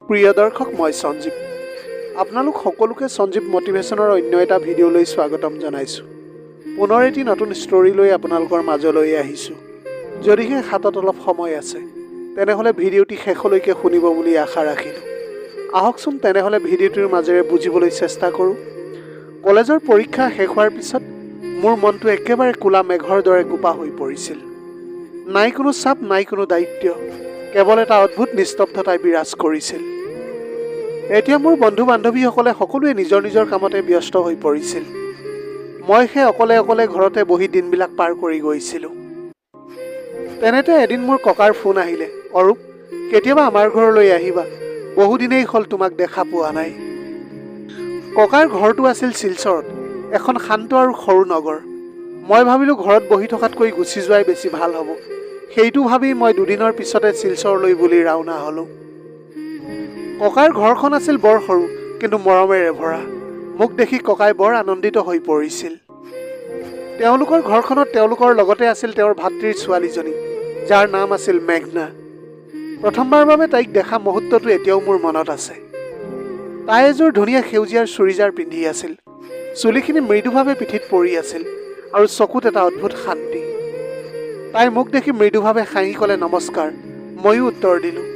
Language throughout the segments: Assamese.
প্ৰিয় দৰ্শক মই সঞ্জীৱ আপোনালোক সকলোকে সঞ্জীৱ মটিভেশ্যনৰ অন্য এটা ভিডিঅ'লৈ স্বাগতম জনাইছোঁ পুনৰ এটি নতুন ষ্টৰী লৈ আপোনালোকৰ মাজলৈ আহিছোঁ যদিহে হাতত অলপ সময় আছে তেনেহলে ভিডিঅ'টি শেষলৈকে শুনিব বুলি আশা ৰাখিলোঁ আহকচোন তেনেহলে ভিডিঅ'টিৰ মাজেৰে বুজিবলৈ চেষ্টা কৰোঁ কলেজৰ পৰীক্ষা শেষ হোৱাৰ পিছত মোৰ মনটো একেবাৰে কোলা মেঘৰ দৰে গোপা হৈ পৰিছিল নাই কোনো চাপ নাই কোনো দায়িত্ব কেৱল এটা অদ্ভুত নিস্তব্ধতাই বিৰাজ কৰিছিল এতিয়া মোৰ বন্ধু বান্ধৱীসকলে সকলোৱে নিজৰ নিজৰ কামতে ব্যস্ত হৈ পৰিছিল মই অকলে ঘৰতে বহি দিনবিলাক পাৰ কৰি গৈছিলোঁ তেনেতে এদিন মোৰ ককাৰ ফোন আহিলে অৰূপ কেতিয়াবা আমাৰ ঘৰলৈ আহিবা বহুদিনেই হ'ল তোমাক দেখা পোৱা নাই ককাৰ ঘৰটো আছিল শিলচৰত এখন শান্ত আৰু সৰু নগৰ মই ভাবিলোঁ ঘৰত বহি থকাতকৈ গুচি যোৱাই বেছি ভাল হ'ব সেইটো ভাবি মই দুদিনৰ পিছতে শিলচৰলৈ বুলি ৰাওনা হ'লোঁ ককাৰ ঘৰখন আছিল বৰ সৰু কিন্তু মৰমেৰে ভৰা মোক দেখি ককাই বৰ আনন্দিত হৈ পৰিছিল তেওঁলোকৰ ঘৰখনত তেওঁলোকৰ লগতে আছিল তেওঁৰ ভাতৃৰ ছোৱালীজনী যাৰ নাম আছিল মেঘনা প্ৰথমবাৰৰ বাবে তাইক দেখা মুহূৰ্তটো এতিয়াও মোৰ মনত আছে তাই এযোৰ ধুনীয়া সেউজীয়াৰ চুৰিজাৰ পিন্ধি আছিল চুলিখিনি মৃদুভাৱে পিঠিত পৰি আছিল আৰু চকুত এটা অদ্ভুত শান্তি তাই মোক দেখি মৃদুভাৱে হাঁহি ক'লে নমস্কাৰ ময়ো উত্তৰ দিলোঁ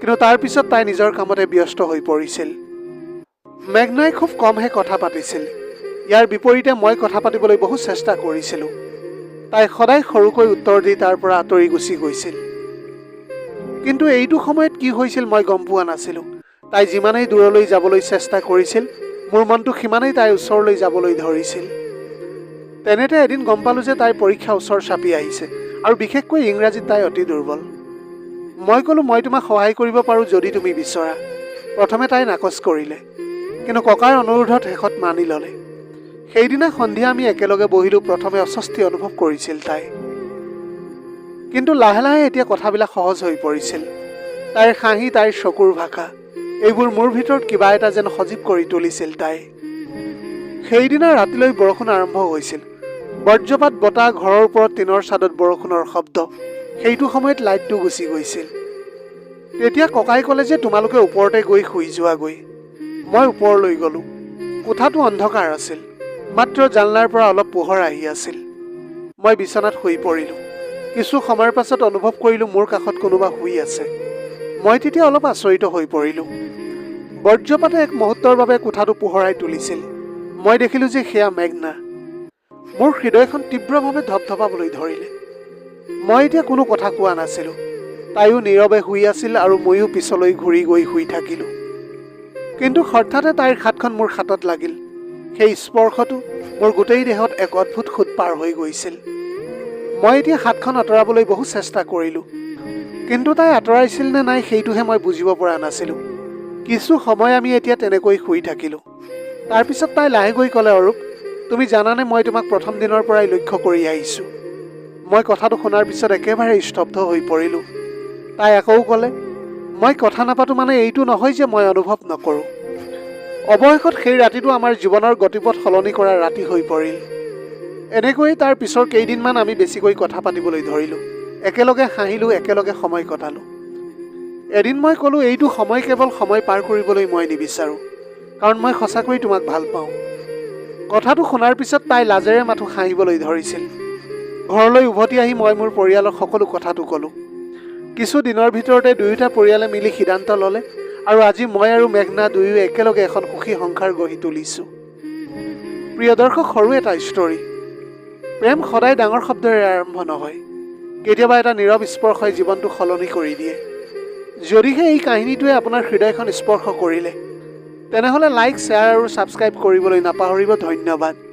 কিন্তু তাৰ পিছত তাই নিজৰ কামতে ব্যস্ত হৈ পৰিছিল মেঘনাই খুব কমহে কথা পাতিছিল ইয়াৰ বিপৰীতে মই কথা পাতিবলৈ বহু চেষ্টা কৰিছিলোঁ তাই সদায় সৰুকৈ উত্তৰ দি তাৰ পৰা আঁতৰি গুচি গৈছিল কিন্তু এইটো সময়ত কি হৈছিল মই গম পোৱা নাছিলোঁ তাই যিমানেই দূৰলৈ যাবলৈ চেষ্টা কৰিছিল মোৰ মনটো সিমানেই তাইৰ ওচৰলৈ যাবলৈ ধৰিছিল তেনেতে এদিন গম পালোঁ যে তাইৰ পৰীক্ষা ওচৰ চাপি আহিছে আৰু বিশেষকৈ ইংৰাজীত তাই অতি দুৰ্বল মই ক'লোঁ মই তোমাক সহায় কৰিব পাৰোঁ যদি তুমি বিচৰা প্ৰথমে তাই নাকচ কৰিলে কিন্তু ককাৰ অনুৰোধত শেষত মানি ল'লে সেইদিনা সন্ধিয়া আমি একেলগে বহিলোঁ প্ৰথমে অস্বস্তি অনুভৱ কৰিছিল তাই কিন্তু লাহে লাহে এতিয়া কথাবিলাক সহজ হৈ পৰিছিল তাইৰ হাঁহি তাইৰ চকুৰ ভাষা এইবোৰ মোৰ ভিতৰত কিবা এটা যেন সজীৱ কৰি তুলিছিল তাই সেইদিনা ৰাতিলৈ বৰষুণ আৰম্ভ হৈছিল বজ্ৰপাত বতাহ ঘৰৰ ওপৰত টিনৰ ছাদত বৰষুণৰ শব্দ সেইটো সময়ত লাইটটো গুচি গৈছিল তেতিয়া ককাই ক'লে যে তোমালোকে ওপৰতে গৈ শুই যোৱাগৈ মই ওপৰলৈ গ'লোঁ কোঠাটো অন্ধকাৰ আছিল মাত্ৰ জানলাৰ পৰা অলপ পোহৰ আহি আছিল মই বিচনাত শুই পৰিলোঁ কিছু সময়ৰ পাছত অনুভৱ কৰিলোঁ মোৰ কাষত কোনোবা শুই আছে মই তেতিয়া অলপ আচৰিত হৈ পৰিলোঁ বজ্ৰপাতে এক মুহূৰ্তৰ বাবে কোঠাটো পোহৰাই তুলিছিল মই দেখিলোঁ যে সেয়া মেঘনা মোৰ হৃদয়খন তীব্ৰভাৱে ধপধপাবলৈ ধৰিলে মই এতিয়া কোনো কথা কোৱা নাছিলোঁ তাইও নীৰৱে শুই আছিল আৰু ময়ো পিছলৈ ঘূৰি গৈ শুই থাকিলোঁ কিন্তু হঠাতে তাইৰ হাতখন মোৰ হাতত লাগিল সেই স্পৰ্শটো মোৰ গোটেই দেহত এক অদ্ভুত সোঁত পাৰ হৈ গৈছিল মই এতিয়া হাতখন আঁতৰাবলৈ বহু চেষ্টা কৰিলোঁ কিন্তু তাই আঁতৰাইছিল নে নাই সেইটোহে মই বুজিব পৰা নাছিলোঁ কিছু সময় আমি এতিয়া তেনেকৈ শুই থাকিলোঁ তাৰপিছত তাই লাহে গৈ ক'লে অৰূপ তুমি জানানে মই তোমাক প্ৰথম দিনৰ পৰাই লক্ষ্য কৰি আহিছোঁ মই কথাটো শুনাৰ পিছত একেবাৰে স্তব্ধ হৈ পৰিলোঁ তাই আকৌ ক'লে মই কথা নাপাতো মানে এইটো নহয় যে মই অনুভৱ নকৰোঁ অৱশেষত সেই ৰাতিটো আমাৰ জীৱনৰ গতিপথ সলনি কৰা ৰাতি হৈ পৰিল এনেকৈয়ে তাৰ পিছৰ কেইদিনমান আমি বেছিকৈ কথা পাতিবলৈ ধৰিলোঁ একেলগে হাঁহিলোঁ একেলগে সময় কটালোঁ এদিন মই ক'লোঁ এইটো সময় কেৱল সময় পাৰ কৰিবলৈ মই নিবিচাৰোঁ কাৰণ মই সঁচাকৈ তোমাক ভাল পাওঁ কথাটো শুনাৰ পিছত তাই লাজেৰে মাথো হাঁহিবলৈ ধৰিছিল ঘৰলৈ উভতি আহি মই মোৰ পৰিয়ালৰ সকলো কথাটো ক'লোঁ কিছু দিনৰ ভিতৰতে দুয়োটা পৰিয়ালে মিলি সিদ্ধান্ত ল'লে আৰু আজি মই আৰু মেঘনা দুয়ো একেলগে এখন সুখী সংসাৰ গঢ়ি তুলিছোঁ প্ৰিয় দৰ্শক সৰু এটা ষ্টৰী প্ৰেম সদায় ডাঙৰ শব্দৰে আৰম্ভ নহয় কেতিয়াবা এটা নীৰৱ স্পৰ্শই জীৱনটো সলনি কৰি দিয়ে যদিহে এই কাহিনীটোৱে আপোনাৰ হৃদয়খন স্পৰ্শ কৰিলে তেনেহ'লে লাইক শ্বেয়াৰ আৰু ছাবস্ক্ৰাইব কৰিবলৈ নাপাহৰিব ধন্যবাদ